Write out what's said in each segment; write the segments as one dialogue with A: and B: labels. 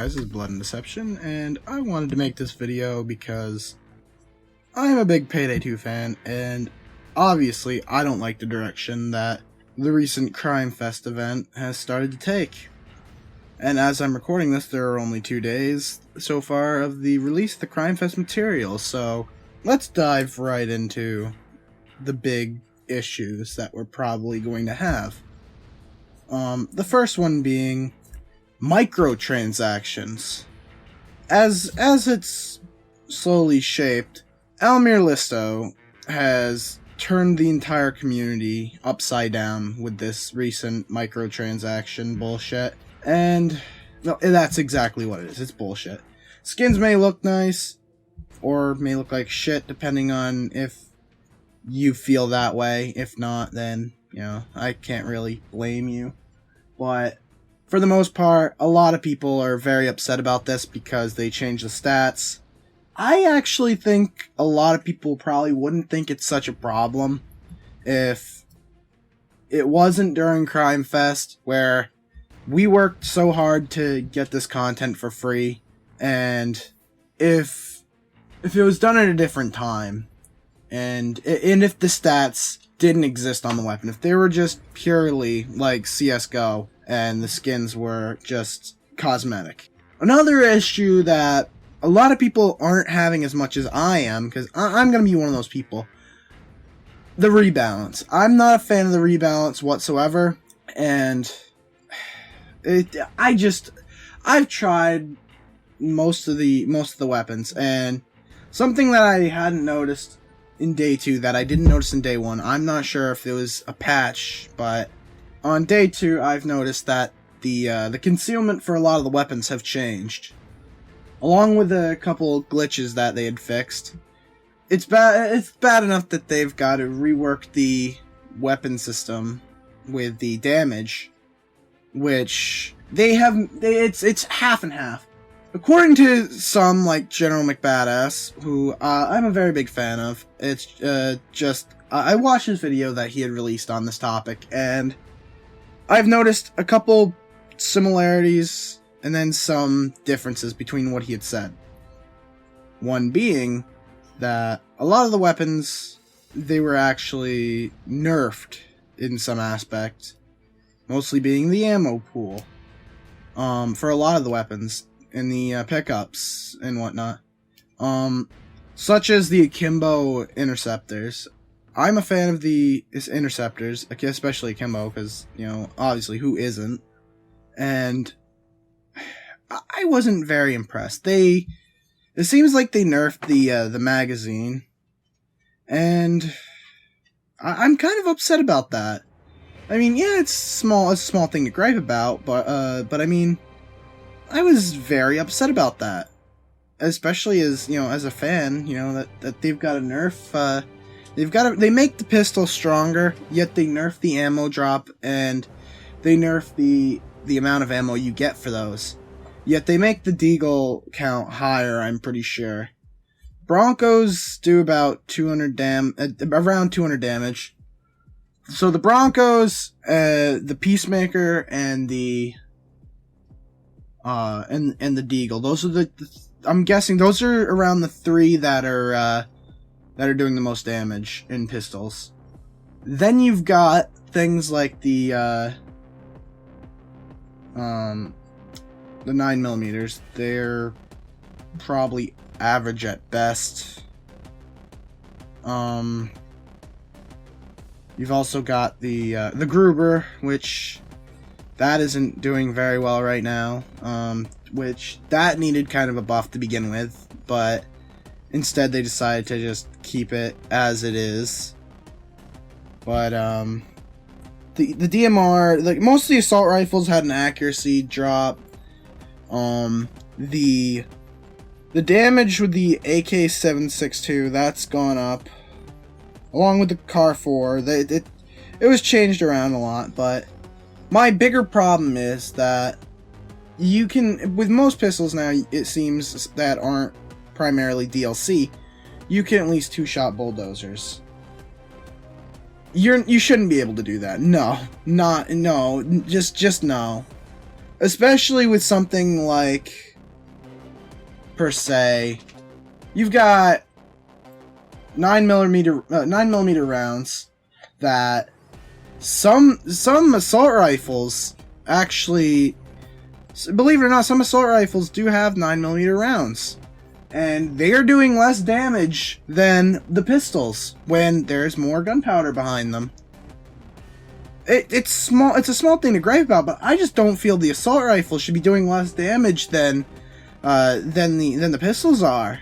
A: guys, it's Blood and Deception, and I wanted to make this video because I'm a big Payday 2 fan, and obviously I don't like the direction that the recent Crimefest event has started to take. And as I'm recording this, there are only 2 days so far of the release of the Crimefest material, so let's dive right into the big issues that we're probably going to have. The first one being microtransactions. As it's slowly shaped, Almir Listo has turned the entire community upside down with this recent microtransaction bullshit, and no, that's exactly what it is. It's bullshit. Skins may look nice, or may look like shit, depending on if you feel that way. If not, then, you know, I can't really blame you. But for the most part, a lot of people are very upset about this because they changed the stats. I actually think a lot of people probably wouldn't think it's such a problem if it wasn't during Crimefest, where we worked so hard to get this content for free, and if it was done at a different time, and if the stats didn't exist on the weapon, if they were just purely like CSGO, and the skins were just cosmetic. Another issue that a lot of people aren't having as much as I am, because I'm going to be one of those people. The rebalance. I'm not a fan of the rebalance whatsoever, and I've tried most of the weapons, and something that I hadn't noticed in day 2 that I didn't notice in day 1, I'm not sure if it was a patch, but on day 2, I've noticed that the concealment for a lot of the weapons have changed, along with a couple glitches that they had fixed. It's bad enough that they've got to rework the weapon system with the damage, which it's half and half. According to some, like General McBadass, who I'm a very big fan of, it's I watched his video that he had released on this topic, and I've noticed a couple similarities and then some differences between what he had said. One being that a lot of the weapons, they were actually nerfed in some aspect, mostly being the ammo pool, for a lot of the weapons in the pickups and whatnot, such as the Akimbo interceptors. I'm a fan of the interceptors, especially Akimbo, because, you know, obviously, who isn't? And I wasn't very impressed. It seems like they nerfed the magazine, and I'm kind of upset about that. I mean, yeah, it's a small thing to gripe about, but I mean, I was very upset about that, especially as, you know, as a fan, you know, that they've got to nerf. They make the pistol stronger, yet they nerf the ammo drop, and they nerf the amount of ammo you get for those. Yet they make the deagle count higher, I'm pretty sure. Broncos do about around 200 damage. So the Broncos, the Peacemaker, and the deagle, those are I'm guessing those are around the 3 that are doing the most damage in pistols. Then you've got things like the 9mm. They're probably average at best. You've also got the Gruber, which that isn't doing very well right now. Which that needed kind of a buff to begin with, but instead they decided to just keep it as it is. But the DMR, like most of the assault rifles, had an accuracy drop. The damage with the AK-762, that's gone up, along with the CAR 4. It was changed around a lot, but my bigger problem is that you can, with most pistols now, it seems, that aren't primarily DLC, you can at least 2-shot bulldozers. You shouldn't be able to do that. No, just no. Especially with something like per se. You've got 9mm rounds that some assault rifles actually, believe it or not, some assault rifles do have 9mm rounds, and they are doing less damage than the pistols when there's more gunpowder behind them. It's small. It's a small thing to gripe about, but I just don't feel the assault rifle should be doing less damage than the pistols are.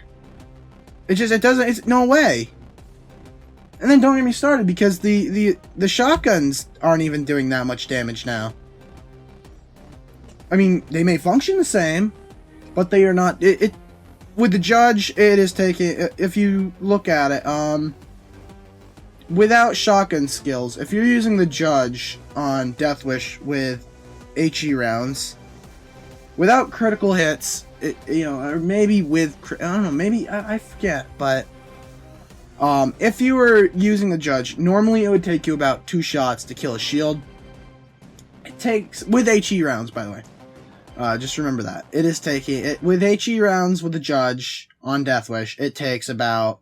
A: It doesn't. It's no way. And then don't get me started, because the shotguns aren't even doing that much damage now. I mean, they may function the same, but they are not. With the Judge, it is taking. If you look at it, without shotgun skills, if you're using the Judge on Death Wish with HE rounds, without critical hits, or maybe with, I don't know, maybe, I forget, but, if you were using the Judge, normally it would take you about 2 shots to kill a shield. It takes, with HE rounds, by the way, just remember that, it is taking, with HE rounds with the Judge on Death Wish, it takes about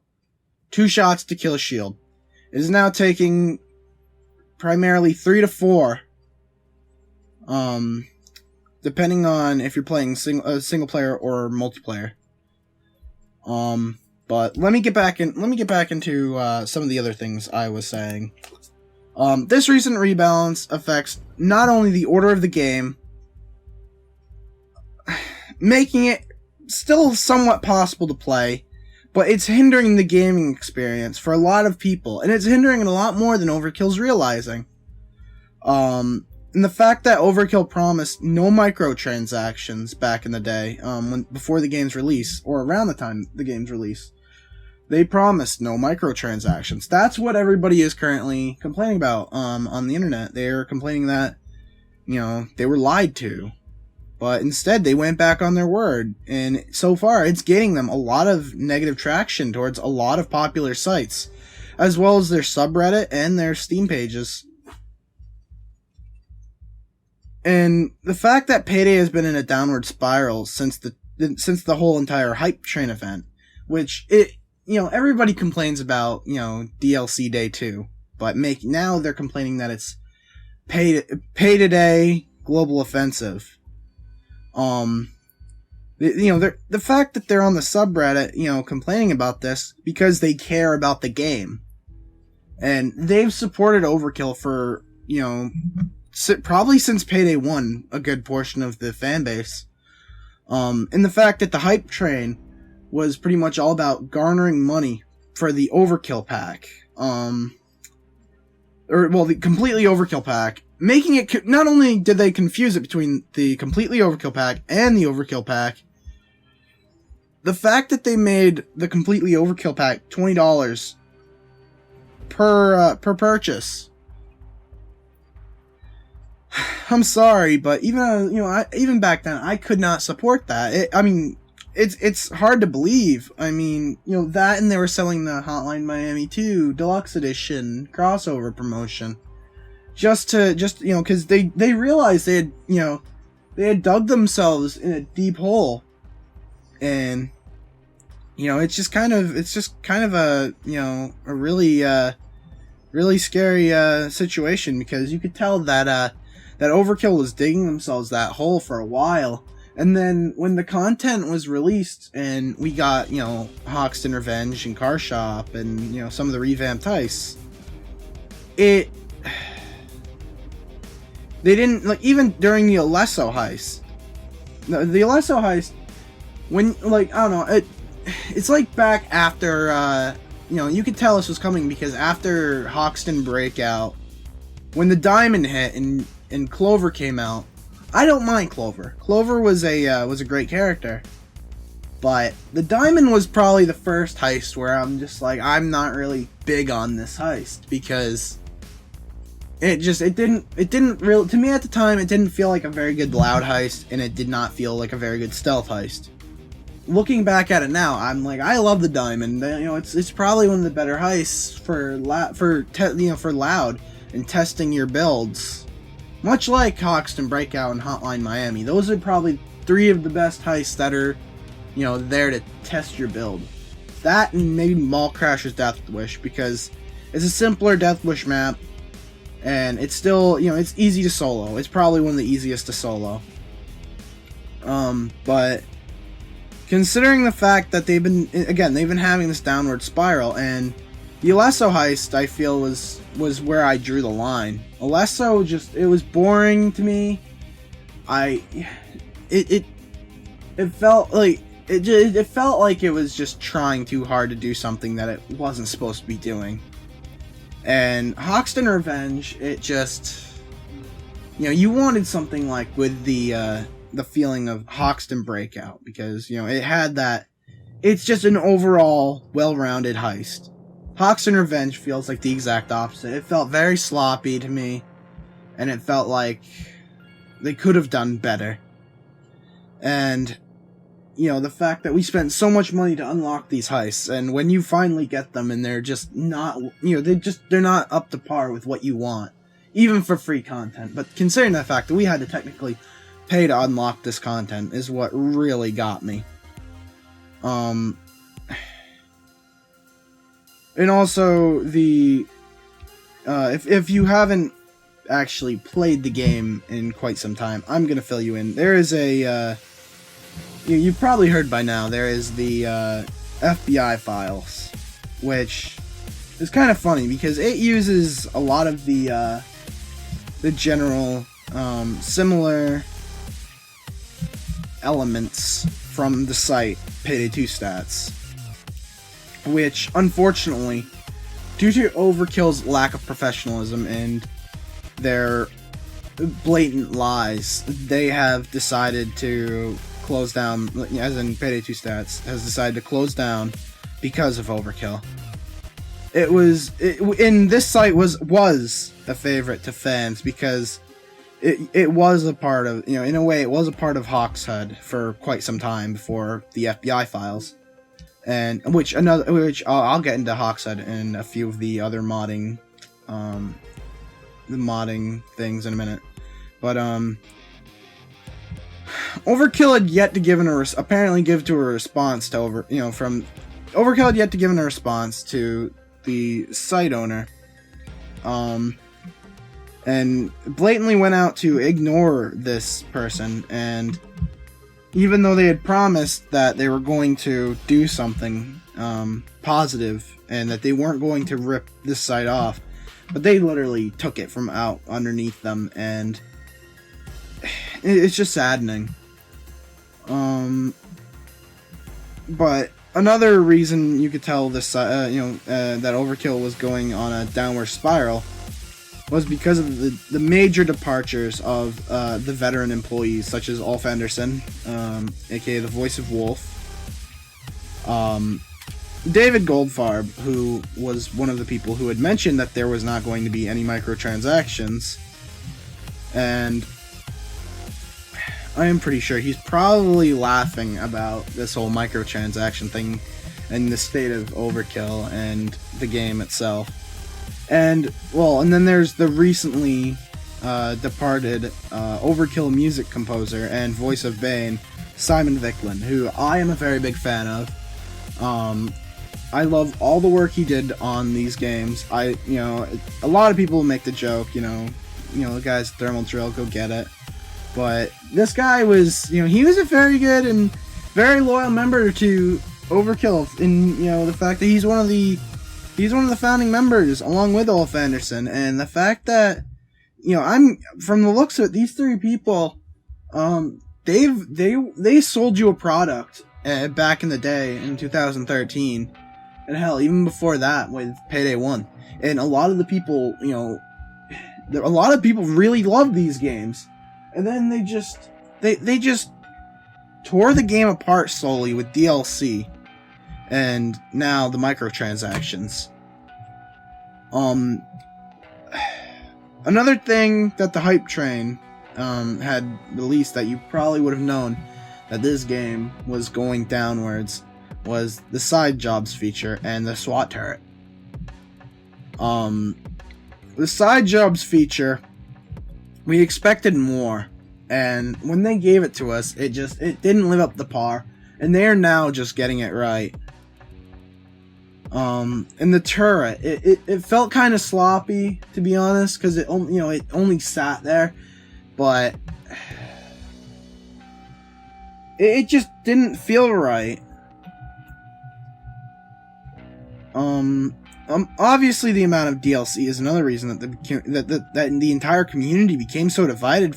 A: 2 shots to kill a shield. It is now taking primarily 3 to 4, depending on if you're playing single player or multiplayer. But let me get back into some of the other things I was saying. This recent rebalance affects not only the order of the game, making it still somewhat possible to play, but it's hindering the gaming experience for a lot of people, and it's hindering it a lot more than Overkill's realizing. And the fact that Overkill promised no microtransactions back in the day, before the game's release, or around the time the game's release, they promised no microtransactions. That's what everybody is currently complaining about on the internet. They're complaining that, they were lied to. But instead, they went back on their word, and so far, it's gaining them a lot of negative traction towards a lot of popular sites, as well as their subreddit and their Steam pages. And the fact that Payday has been in a downward spiral since the whole entire hype train event, which everybody complains about, DLC Day 2, but now they're complaining that it's Pay Today Global Offensive. The fact that they're on the subreddit, complaining about this because they care about the game, and they've supported Overkill for, probably since Payday 1, a good portion of the fan base. And the fact that the hype train was pretty much all about garnering money for the Overkill pack, the completely Overkill pack, making it, not only did they confuse it between the completely Overkill pack and the Overkill pack, the fact that they made the completely Overkill pack $20 per purchase. I'm sorry, but even back then, I could not support that. It's hard to believe. That, and they were selling the Hotline Miami 2 Deluxe Edition crossover promotion. Just because they realized they had dug themselves in a deep hole, and it's just kind of a a really scary situation, because you could tell that Overkill was digging themselves that hole for a while, and then when the content was released and we got Hoxton Revenge and Car Shop and some of the revamped heists, they didn't, even during the Alesso heist. The Alesso heist, when, I don't know, it's back after, you could tell this was coming, because after Hoxton Breakout, when the Diamond hit and Clover came out, I don't mind Clover. Clover was a great character. But the Diamond was probably the first heist where I'm just I'm not really big on this heist, because it didn't really, to me at the time, it didn't feel like a very good loud heist, and it did not feel like a very good stealth heist. Looking back at it now, I'm I love the Diamond. It's probably one of the better heists for loud and testing your builds. Much like Hoxton Breakout and Hotline Miami, those are probably 3 of the best heists that are, there to test your build. That and maybe Mall Crasher's Death Wish, because it's a simpler Death Wish map, and it's still, it's easy to solo. It's probably one of the easiest to solo. But considering the fact that they've been having this downward spiral, and the Alesso heist, I feel, was where I drew the line. Alesso it was boring to me. It felt like it felt like it was just trying too hard to do something that it wasn't supposed to be doing. And Hoxton Revenge, it just, you wanted something like with the feeling of Hoxton Breakout, because it had that. It's just an overall well-rounded heist. Hoxton Revenge feels like the exact opposite. It felt very sloppy to me, and it felt like they could have done better. And the fact that we spent so much money to unlock these heists, and when you finally get them and they're just not, they're not up to par with what you want, even for free content. But considering the fact that we had to technically pay to unlock this content is what really got me. And also if you haven't actually played the game in quite some time, I'm gonna fill you in. There is you've probably heard by now, there is the FBI files, which is kind of funny because it uses a lot of the general similar elements from the site Payday 2 Stats, which unfortunately, due to Overkill's lack of professionalism and their blatant lies, they have decided to close down, as in Payday 2 Stats has decided to close down because of Overkill. This site was a favorite to fans because it was a part of, in a way, it was a part of Hawkshead for quite some time before the FBI files, and which I'll get into Hawkshead and a few of the other modding, the modding things in a minute, but Overkill had yet to give apparently give to a response to Overkill had yet to give a response to the site owner, and blatantly went out to ignore this person. And even though they had promised that they were going to do something positive and that they weren't going to rip this site off, but they literally took it from out underneath them, and it's just saddening. But another reason you could tell this, that Overkill was going on a downward spiral was because of the major departures of the veteran employees, such as Ulf Anderson, aka the voice of Wolf, David Goldfarb, who was one of the people who had mentioned that there was not going to be any microtransactions, and I am pretty sure he's probably laughing about this whole microtransaction thing and the state of Overkill and the game itself. And then there's the recently departed Overkill music composer and voice of Bane, Simon Vicklin, who I am a very big fan of. I love all the work he did on these games. A lot of people make the joke, the guy's Thermal Drill, go get it. But this guy was, he was a very good and very loyal member to Overkill, in the fact that he's one of the founding members along with Ulf Anderson, and the fact that I'm, from the looks of it, these three people, they sold you a product back in the day in 2013, and hell, even before that with Payday 1, and a lot of the people, a lot of people really love these games. And then they just tore the game apart slowly with DLC, and now the microtransactions. Another thing that the hype train had released that you probably would have known that this game was going downwards was the side jobs feature and the SWAT turret. The side jobs feature, we expected more, and when they gave it to us, it didn't live up to par. and they are now just getting it right. And the turret, it felt kind of sloppy, to be honest, because it only sat there, but it just didn't feel right. Obviously the amount of DLC is another reason that the entire community became so divided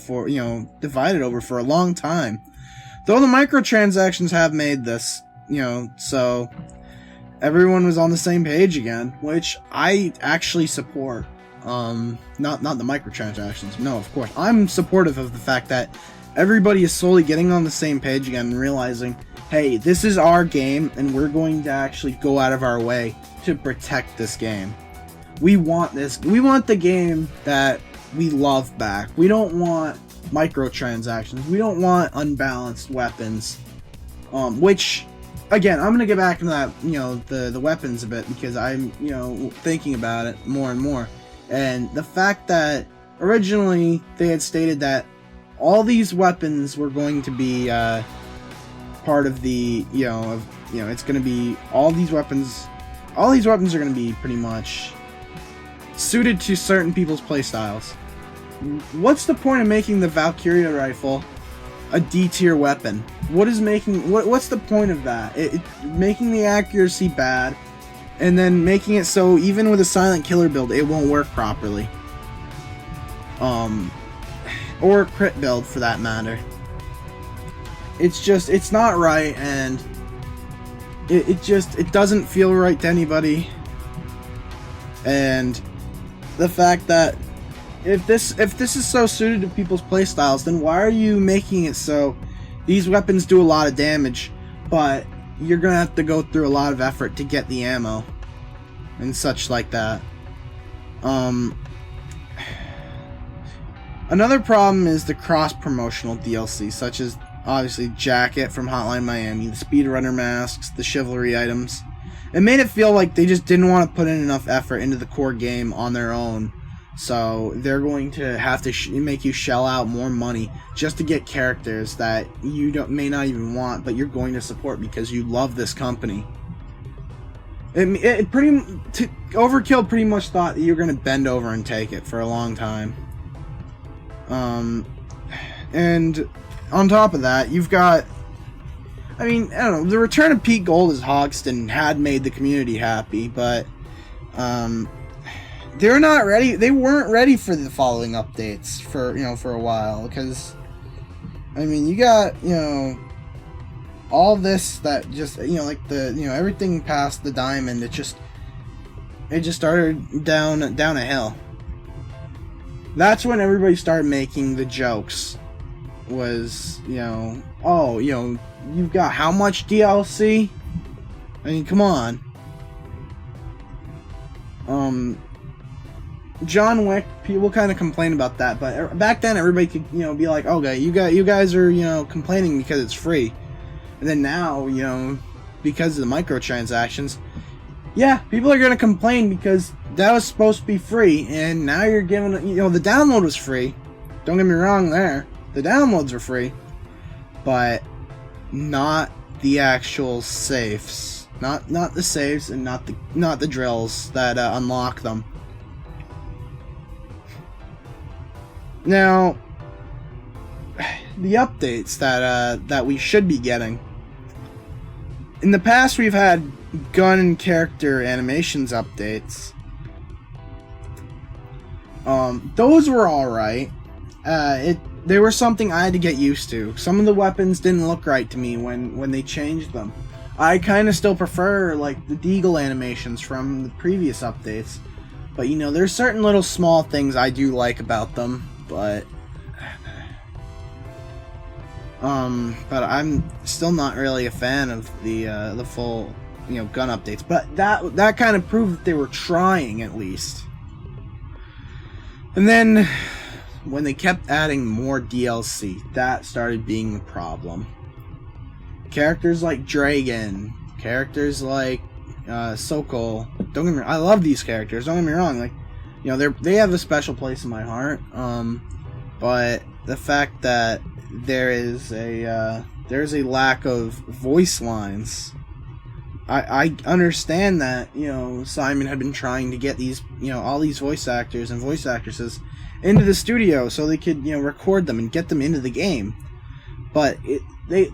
A: over for a long time. Though the microtransactions have made this, so everyone was on the same page again, which I actually support. Not the microtransactions. No, of course. I'm supportive of the fact that everybody is slowly getting on the same page again and realizing, hey, this is our game, and we're going to actually go out of our way to protect this game. We want this. We want the game that we love back. We don't want microtransactions. We don't want unbalanced weapons. Which, again, I'm gonna get back into that, the weapons a bit, because I'm, thinking about it more and more. And the fact that originally they had stated that all these weapons were going to be part of the, it's going to be all these weapons are going to be pretty much suited to certain people's playstyles. What's the point of making the Valkyria rifle a D tier weapon? What's the point of that? Making the accuracy bad, and then making it so even with a silent killer build, it won't work properly. Or a crit build for that matter. It's not right, and it doesn't feel right to anybody. And the fact that if this is so suited to people's playstyles, then why are you making it so these weapons do a lot of damage, but you're gonna have to go through a lot of effort to get the ammo and such like that? Another problem is the cross-promotional DLC, such as obviously Jacket from Hotline Miami, the Speedrunner masks, the Chivalry items. It made it feel like they just didn't want to put in enough effort into the core game on their own, so they're going to have to make you shell out more money just to get characters that you may not even want, but you're going to support because you love this company. Overkill pretty much thought that you were going to bend over and take it for a long time. And on top of that, you've got, I don't know, the return of Pete Gold as Hogston had made the community happy, but they're not ready. They weren't ready for the following updates for a while, because you got, all this that just, like the, everything past the diamond, it just started down a hill. That's when everybody started making the jokes. Was, you've got how much DLC? Come on. John Wick, people kind of complain about that, but back then everybody could, be like, okay, you guys are, complaining because it's free. And then now, because of the microtransactions, yeah, people are going to complain because that was supposed to be free, and now you're giving, the download was free. Don't get me wrong there. The downloads are free, but not the actual safes. Not the saves, and not the drills that unlock them. Now, the updates that we should be getting. In the past, we've had gun and character animations updates. Those were alright. They were something I had to get used to. Some of the weapons didn't look right to me when they changed them. I kind of still prefer, like, the Deagle animations from the previous updates. But, there's certain little small things I do like about them, but I'm still not really a fan of the full, gun updates. But that kind of proved that they were trying, at least. And then, when they kept adding more DLC, that started being the problem. Characters like Dragon, characters like Sokol. Don't get me wrong, I love these characters. Don't get me wrong, like, they have a special place in my heart. But the fact that there is there's a lack of voice lines. I understand that, you know, Simon had been trying to get these, you know, all these voice actors and voice actresses into the studio so they could, you know, record them and get them into the game. But they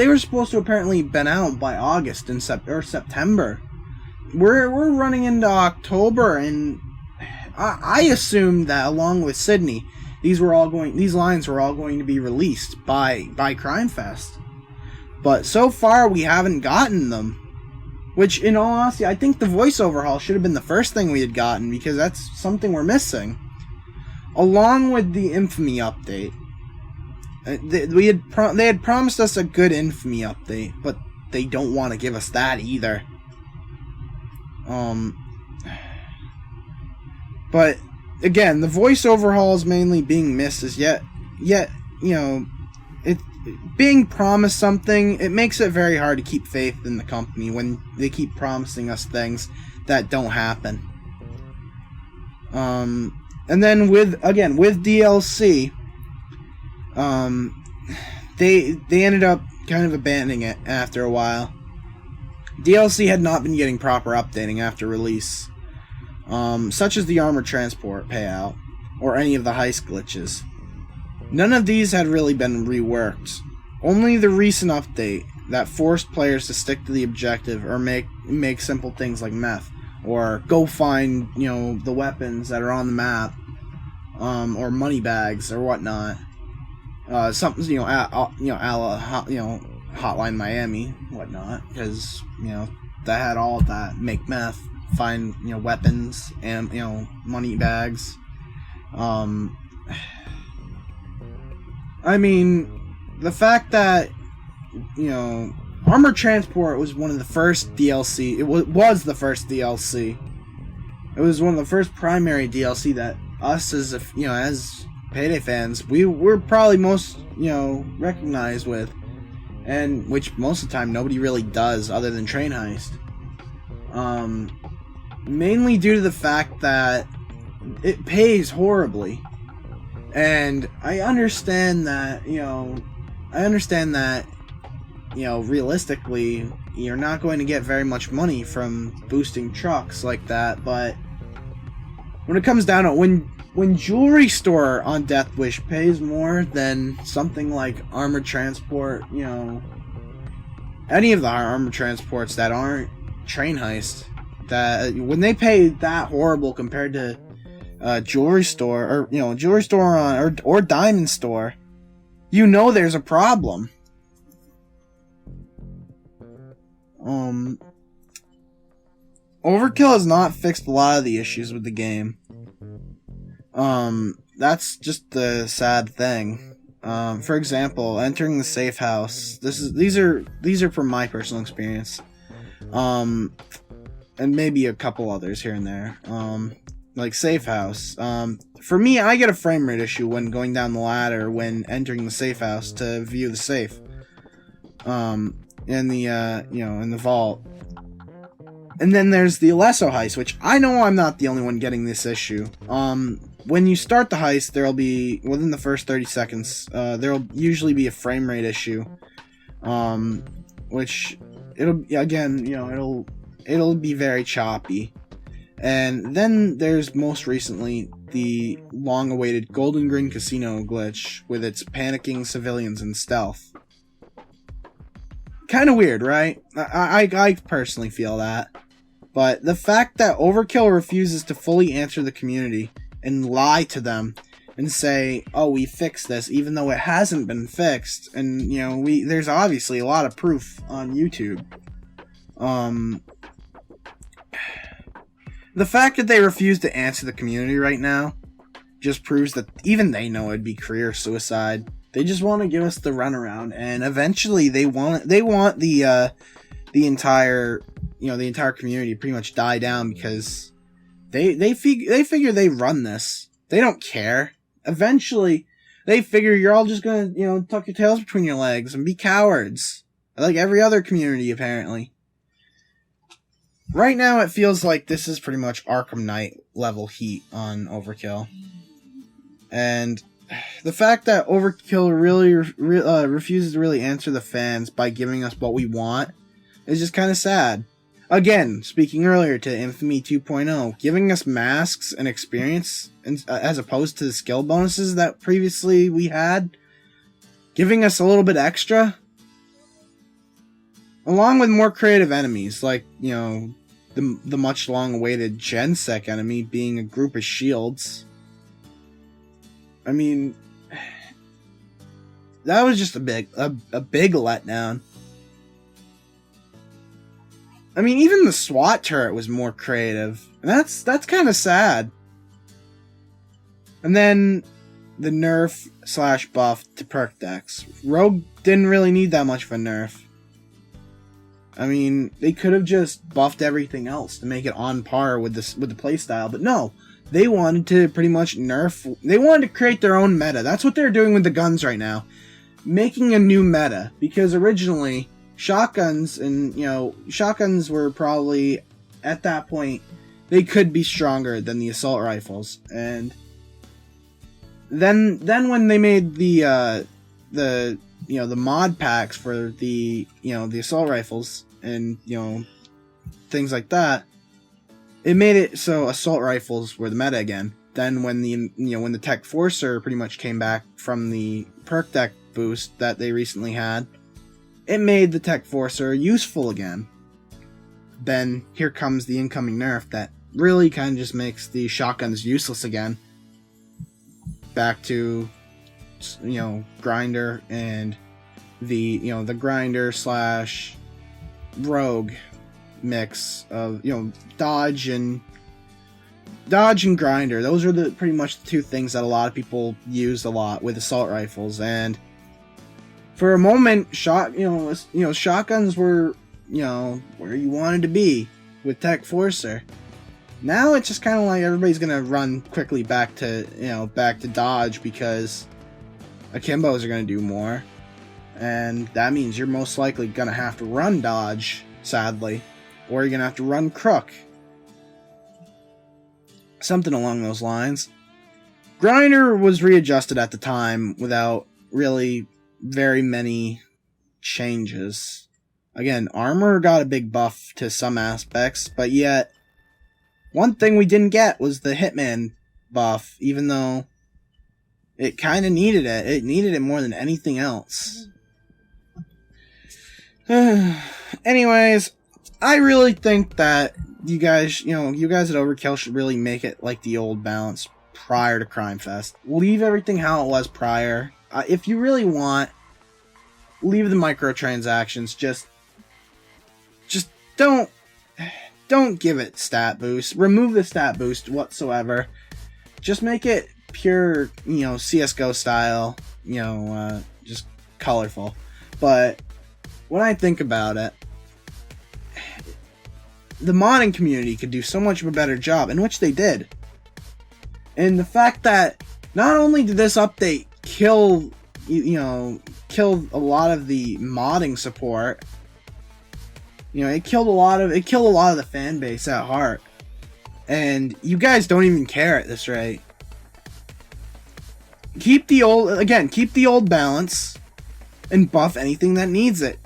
A: were supposed to apparently been out by August and September. We're running into October, and I assumed that along with Sydney, these lines were all going to be released by Crimefest. But so far we haven't gotten them. Which, in all honesty, I think the voice overhaul should have been the first thing we had gotten, because that's something we're missing. Along with the Infamy update. They had promised us a good Infamy update, but they don't want to give us that either. But again, the voice overhaul is mainly being missed, as yet, you know, it being promised something, it makes it very hard to keep faith in the company when they keep promising us things that don't happen. And then with DLC, they ended up kind of abandoning it after a while. DLC had not been getting proper updating after release, such as the armor transport payout or any of the heist glitches. None of these had really been reworked. Only the recent update that forced players to stick to the objective or make simple things like meth, or go find, you know, the weapons that are on the map, or money bags or whatnot. Something, you know, Hotline Miami, whatnot, because, you know, that had all of that. Make meth, find, you know, weapons, and, you know, money bags. I mean, the fact that, you know, Armor Transport was one of the first DLC. It was the first DLC. It was one of the first primary DLC that us, as as Payday fans, we were probably most, you know, recognized with, and which most of the time nobody really does other than Train Heist. Mainly due to the fact that it pays horribly. And I understand that, realistically, you're not going to get very much money from boosting trucks like that, but when it comes down to it, when Jewelry Store on Death Wish pays more than something like Armored Transport, you know, any of the Armored Transports that aren't Train Heist, that when they pay that horrible compared to Jewelry Store, or, you know, Jewelry Store on, or Diamond Store, you know there's a problem. Overkill has not fixed a lot of the issues with the game. That's just the sad thing. For example, entering the safe house. These are from my personal experience. And maybe a couple others here and there. Like safe house. For me, I get a frame rate issue when going down the ladder when entering the safe house to view the safe. In the vault. And then there's the Alesso heist, which I know I'm not the only one getting this issue. When you start the heist, there'll be, within the first 30 seconds, there'll usually be a frame rate issue. Which, it'll be very choppy. And then there's most recently the long-awaited Golden Green Casino glitch with its panicking civilians and stealth. Kind of weird, right? I personally feel that. But the fact that Overkill refuses to fully answer the community and lie to them and say, oh, we fixed this, even though it hasn't been fixed, and, you know, there's obviously a lot of proof on YouTube. The fact that they refuse to answer the community right now just proves that even they know it'd be career suicide. They just want to give us the runaround, and eventually they want the entire community to pretty much die down, because they figure they run this. They don't care. Eventually, they figure you're all just gonna, you know, tuck your tails between your legs and be cowards, like every other community apparently. Right now, it feels like this is pretty much Arkham Knight level heat on Overkill. And the fact that Overkill really refuses to really answer the fans by giving us what we want is just kind of sad. Again, speaking earlier to Infamy 2.0, giving us masks and experience as opposed to the skill bonuses that previously we had, giving us a little bit extra, along with more creative enemies, like, you know, the much long-awaited Gensec enemy being a group of shields. I mean, that was just a big letdown. I mean, even the SWAT turret was more creative, and that's kind of sad. And then the nerf / buff to perk decks. Rogue didn't really need that much of a nerf. I mean, they could have just buffed everything else to make it on par with the playstyle, but no. They wanted to pretty much nerf... They wanted to create their own meta. That's what they're doing with the guns right now. Making a new meta. Because originally, shotguns and, you know, shotguns were probably, at that point, they could be stronger than the assault rifles. And then when they made the mod packs for the assault rifles and, you know, things like that, it made it so assault rifles were the meta again. Then when the Tech Forcer pretty much came back from the perk deck boost that they recently had, it made the Tech Forcer useful again. Then here comes the incoming nerf that really kind of just makes the shotguns useless again. Back to, you know, grinder and the grinder / rogue mix of, you know, dodge and grinder. Those are pretty much the two things that a lot of people used a lot with assault rifles. And for a moment, shotguns were, you know, where you wanted to be with Tech Forcer. Now it's just kind of like everybody's gonna run quickly back to dodge because akimbos are gonna do more, and that means you're most likely gonna have to run dodge, sadly. Or you're going to have to run crook. Something along those lines. Grinder was readjusted at the time without really very many changes. Again, armor got a big buff to some aspects, but yet one thing we didn't get was the Hitman buff, even though it kind of needed it. It needed it more than anything else. Anyways, I really think that you guys at Overkill should really make it like the old balance prior to Crimefest. Leave everything how it was prior. If you really want, leave the microtransactions. Just don't give it stat boost. Remove the stat boost whatsoever. Just make it pure, you know, CS:GO style. You know, just colorful. But when I think about it, the modding community could do so much of a better job, in which they did. And the fact that not only did this update kill a lot of the modding support, you know, it killed a lot of the fan base at heart. And you guys don't even care at this rate. Keep the old balance and buff anything that needs it.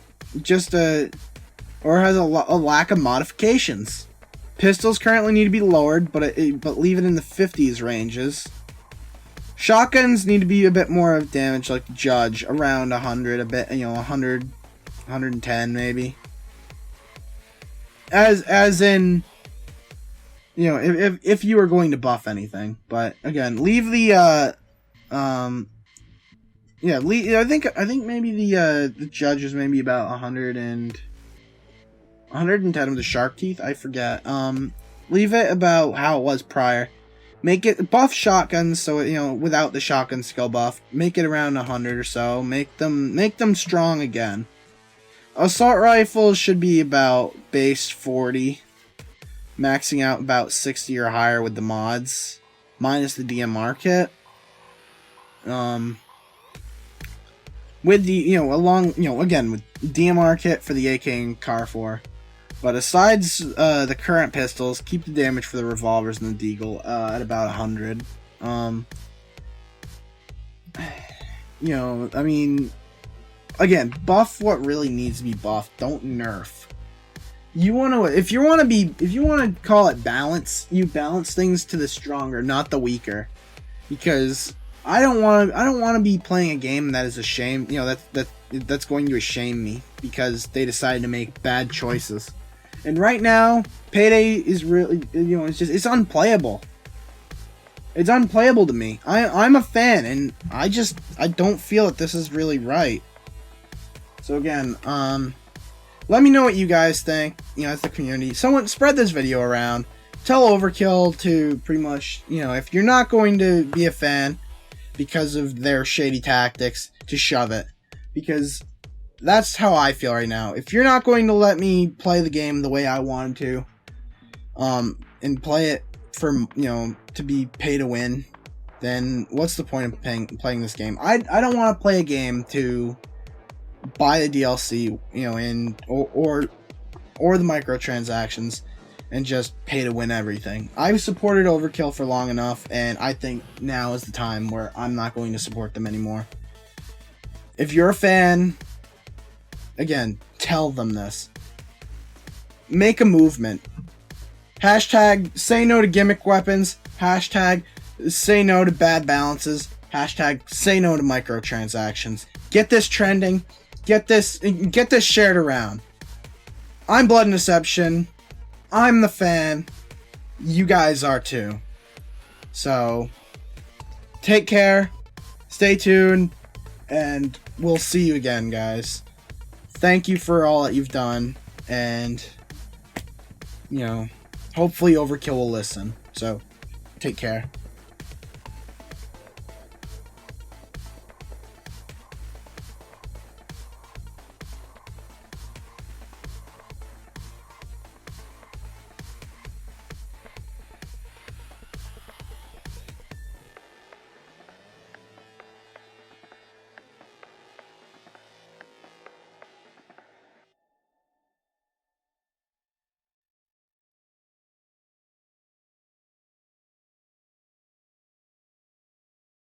A: Or has a lack of modifications. Pistols currently need to be lowered, but leave it in the 50s ranges. Shotguns need to be a bit more of damage, like Judge, around 100, a bit, you know, 100, 110 maybe. As in, you know, if you are going to buff anything, but again, leave the I think maybe the Judge is maybe about 110 with the shark teeth, I forget. Leave it about how it was prior. Make it buff shotguns, so, you know, without the shotgun skill buff. Make it around 100 or so. Make them strong again. Assault rifles should be about base 40, maxing out about 60 or higher with the mods, minus the DMR kit. With the, you know, again, with DMR kit for the AK and CAR-4. But asides the current pistols, keep the damage for the revolvers and the Deagle at about 100. You know, I mean, again, buff what really needs to be buffed. Don't nerf. You want to, if you want to call it balance, you balance things to the stronger, not the weaker. Because I don't want to be playing a game that is a shame. You know, that's going to shame me because they decided to make bad choices. And right now, Payday is really, you know, it's unplayable. It's unplayable to me. I'm a fan, and I don't feel that this is really right. So again, let me know what you guys think, you know, as the community. Someone spread this video around. Tell Overkill to pretty much, you know, if you're not going to be a fan because of their shady tactics, to shove it. Because that's how I feel right now. If you're not going to let me play the game the way I wanted to, and play it for, you know, to be pay to win, then what's the point of playing this game? I don't want to play a game to buy the DLC, you know, or the microtransactions and just pay to win everything. I've supported Overkill for long enough, and I think now is the time where I'm not going to support them anymore. If you're a fan, again, tell them this. Make a movement. Hashtag say no to gimmick weapons. Hashtag say no to bad balances. Hashtag say no to microtransactions. Get this trending. Get this shared around. I'm Blood and Deception. I'm the fan. You guys are too. So, take care. Stay tuned. And we'll see you again, guys. Thank you for all that you've done. And, you know, hopefully Overkill will listen. So, take care.